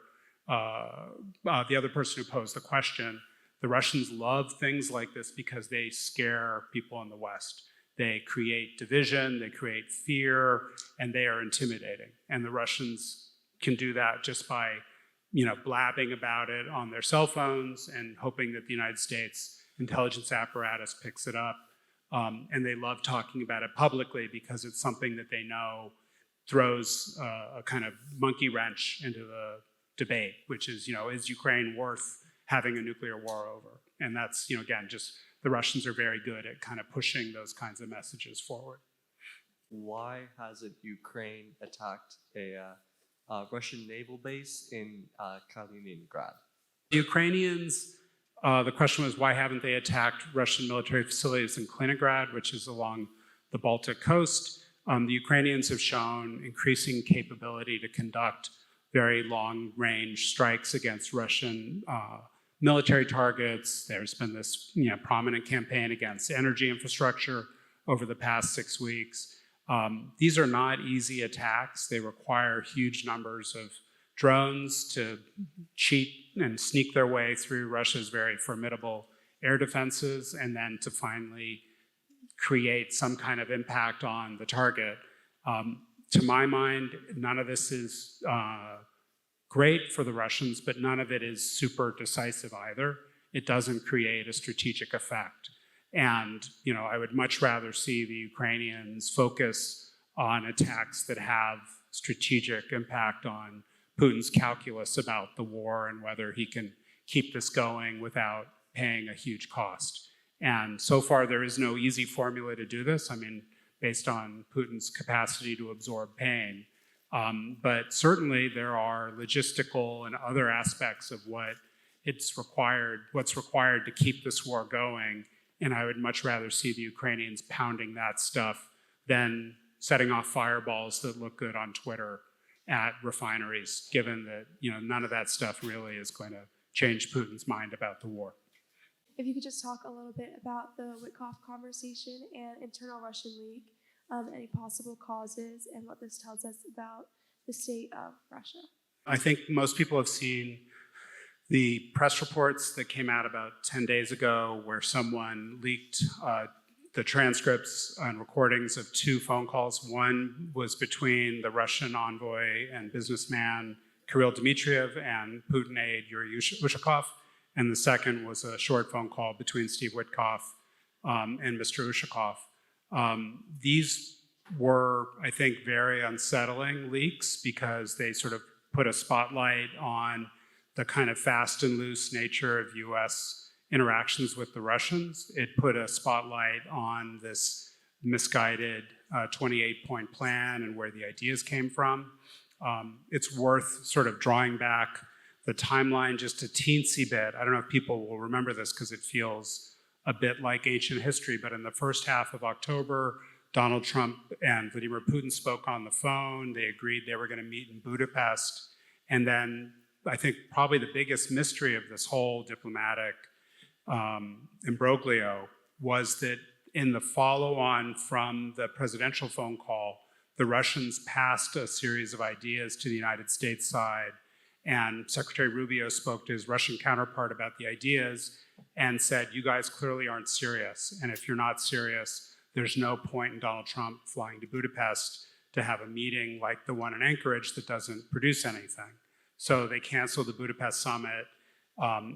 the other person who posed the question. The Russians love things like this because they scare people in the West. They create division, they create fear, and they are intimidating. And the Russians can do that just by, blabbing about it on their cell phones and hoping that the United States intelligence apparatus picks it up. And they love talking about it publicly because it's something that they know throws a kind of monkey wrench into the debate, which is, is Ukraine worth having a nuclear war over? And that's, again, just the Russians are very good at kind of pushing those kinds of messages forward. Why hasn't Ukraine attacked a Russian naval base in Kaliningrad? The Ukrainians, the question was, why haven't they attacked Russian military facilities in Kaliningrad, which is along the Baltic coast? The Ukrainians have shown increasing capability to conduct very long-range strikes against Russian military targets. There's been this prominent campaign against energy infrastructure over the past 6 weeks. These are not easy attacks. They require huge numbers of drones to cheat and sneak their way through Russia's very formidable air defenses, and then to finally create some kind of impact on the target. To my mind, none of this is great for the Russians, but none of it is super decisive either. It doesn't create a strategic effect. And I would much rather see the Ukrainians focus on attacks that have strategic impact on Putin's calculus about the war and whether he can keep this going without paying a huge cost. And so far, there is no easy formula to do this. I mean, based on Putin's capacity to absorb pain. But certainly there are logistical and other aspects of what's required to keep this war going. And I would much rather see the Ukrainians pounding that stuff than setting off fireballs that look good on Twitter at refineries, given that none of that stuff really is going to change Putin's mind about the war. If you could just talk a little bit about the Witkoff conversation and internal Russian leak, any possible causes, and what this tells us about the state of Russia. I think most people have seen the press reports that came out about 10 days ago where someone leaked the transcripts and recordings of 2 phone calls. One was between the Russian envoy and businessman Kirill Dmitriev and Putin aide Yuri Ushakov, and the second was a short phone call between Steve Witkoff and Mr. Ushakov. These were, I think, very unsettling leaks because they sort of put a spotlight on the kind of fast and loose nature of US interactions with the Russians. It put a spotlight on this misguided 28-point plan and where the ideas came from. It's worth sort of drawing back the timeline just a teensy bit. I don't know if people will remember this because it feels a bit like ancient history, but in the first half of October, Donald Trump and Vladimir Putin spoke on the phone. They agreed they were going to meet in Budapest. And then I think probably the biggest mystery of this whole diplomatic imbroglio was that in the follow-on from the presidential phone call, the Russians passed a series of ideas to the United States side, and Secretary Rubio spoke to his Russian counterpart about the ideas and said, you guys clearly aren't serious, and if you're not serious, there's no point in Donald Trump flying to Budapest to have a meeting like the one in Anchorage that doesn't produce anything. So they canceled the Budapest summit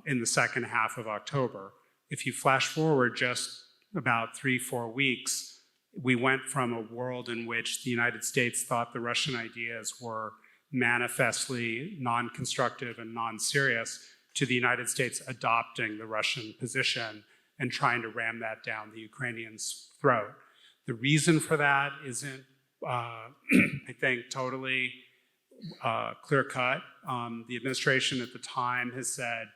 in the second half of October. If you flash forward just about 3-4 weeks, we went from a world in which the United States thought the Russian ideas were manifestly non-constructive and non-serious to the United States adopting the Russian position and trying to ram that down the Ukrainians' throat. The reason for that isn't, I think, totally clear-cut. The administration at the time has said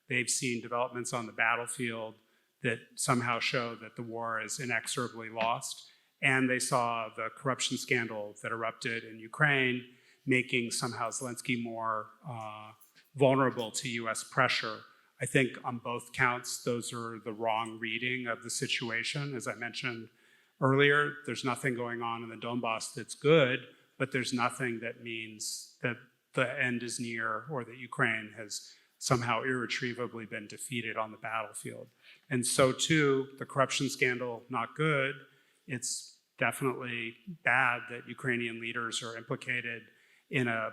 they've seen developments on the battlefield that somehow show that the war is inexorably lost. And they saw the corruption scandal that erupted in Ukraine, making somehow Zelensky more vulnerable to US pressure. I think on both counts, those are the wrong reading of the situation. As I mentioned earlier, there's nothing going on in the Donbass that's good, but there's nothing that means that the end is near or that Ukraine has somehow irretrievably been defeated on the battlefield. And so too, the corruption scandal, not good. It's definitely bad that Ukrainian leaders are implicated in a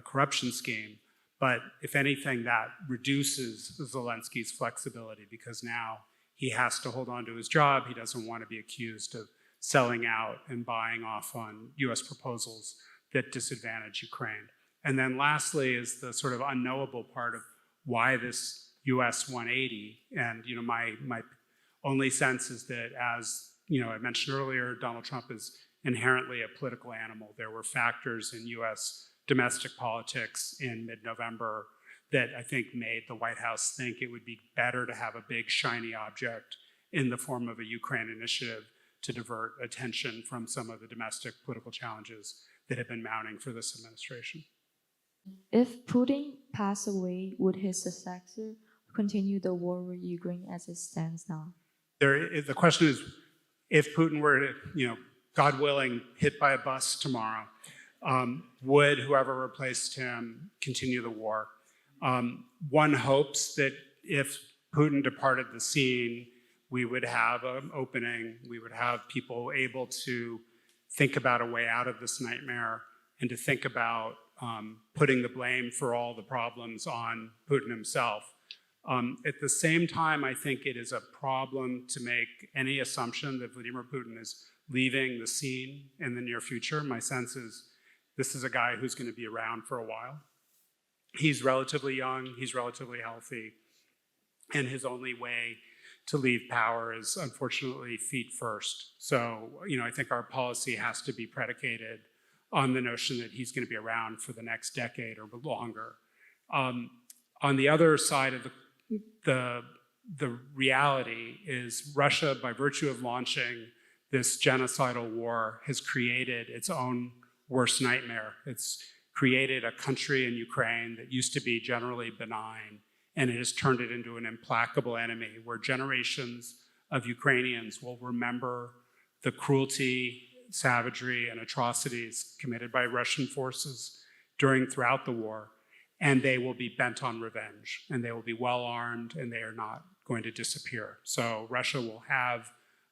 corruption scheme. But if anything, that reduces Zelensky's flexibility because now he has to hold on to his job. He doesn't want to be accused of selling out and buying off on US proposals that disadvantage Ukraine. And then lastly is the sort of unknowable part of why this US 180. And my only sense is that, as I mentioned earlier, Donald Trump is inherently a political animal. There were factors in US domestic politics in mid-November that I think made the White House think it would be better to have a big shiny object in the form of a Ukraine initiative to divert attention from some of the domestic political challenges that have been mounting for this administration. If Putin passed away, would his successor continue the war with Ukraine as it stands now? The question is, if Putin were to, God willing, hit by a bus tomorrow, would whoever replaced him continue the war? One hopes that if Putin departed the scene, we would have an opening, we would have people able to think about a way out of this nightmare and to think about putting the blame for all the problems on Putin himself. At the same time, I think it is a problem to make any assumption that Vladimir Putin is leaving the scene in the near future. My sense is this is a guy who's going to be around for a while. He's relatively young, he's relatively healthy, and his only way to leave power is unfortunately feet first. So, I think our policy has to be predicated on the notion that he's going to be around for the next decade or longer. On the other side of the reality is Russia, by virtue of launching this genocidal war, has created its own worst nightmare. It's created a country in Ukraine that used to be generally benign, and it has turned it into an implacable enemy where generations of Ukrainians will remember the cruelty, savagery, and atrocities committed by Russian forces throughout the war, and they will be bent on revenge, and they will be well armed, and they are not going to disappear. So Russia will have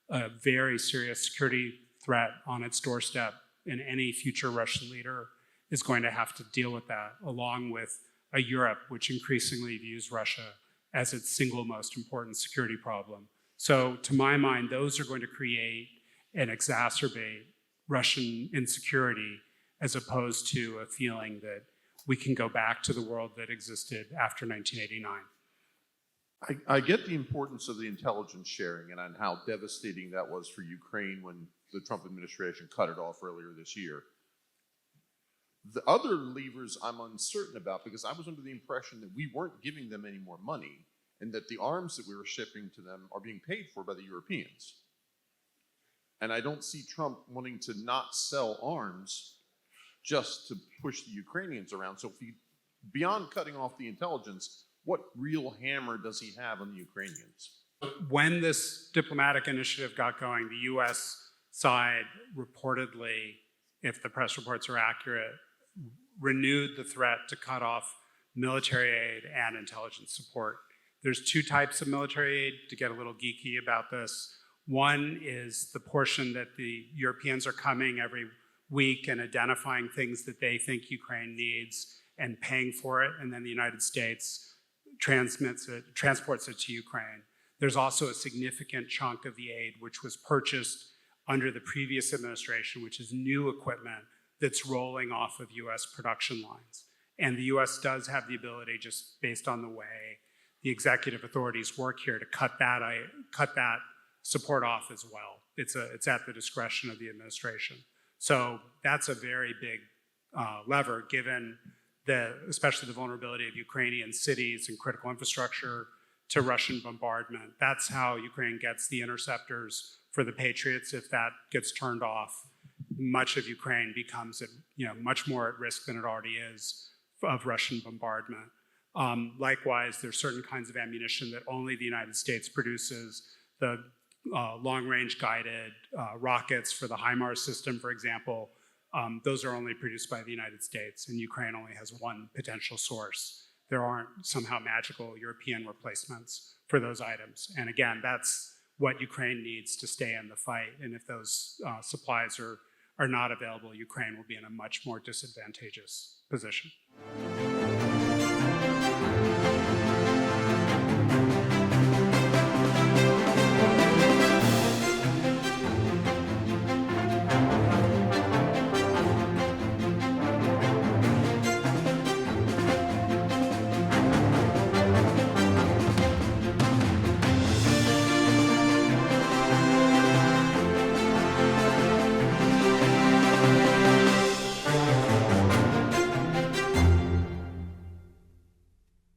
a very serious security threat on its doorstep, and any future Russian leader is going to have to deal with that, along with a Europe which increasingly views Russia as its single most important security problem. So to my mind, those are going to create and exacerbate Russian insecurity as opposed to a feeling that we can go back to the world that existed after 1989. I get the importance of the intelligence sharing and on how devastating that was for Ukraine when the Trump administration cut it off earlier this year. The other levers I'm uncertain about, because I was under the impression that we weren't giving them any more money and that the arms that we were shipping to them are being paid for by the Europeans. And I don't see Trump wanting to not sell arms just to push the Ukrainians around. So beyond cutting off the intelligence, what real hammer does he have on the Ukrainians? When this diplomatic initiative got going, the US side reportedly, if the press reports are accurate, renewed the threat to cut off military aid and intelligence support. There's two types of military aid, to get a little geeky about this. One is the portion that the Europeans are coming every week and identifying things that they think Ukraine needs and paying for it, and then the United States transports it to Ukraine. There's also a significant chunk of the aid which was purchased under the previous administration, which is new equipment that's rolling off of US production lines. And the US does have the ability, just based on the way the executive authorities work here, to cut that support off as well. It's at the discretion of the administration. So that's a very big lever, given especially the vulnerability of Ukrainian cities and critical infrastructure to Russian bombardment. That's how Ukraine gets the interceptors for the Patriots. If that gets turned off, much of Ukraine becomes much more at risk than it already is of Russian bombardment. Likewise, there's certain kinds of ammunition that only the United States produces. The long-range guided rockets for the HIMARS system, for example, those are only produced by the United States, and Ukraine only has one potential source. There aren't somehow magical European replacements for those items. And again, that's what Ukraine needs to stay in the fight. And if those supplies are not available, Ukraine will be in a much more disadvantageous position.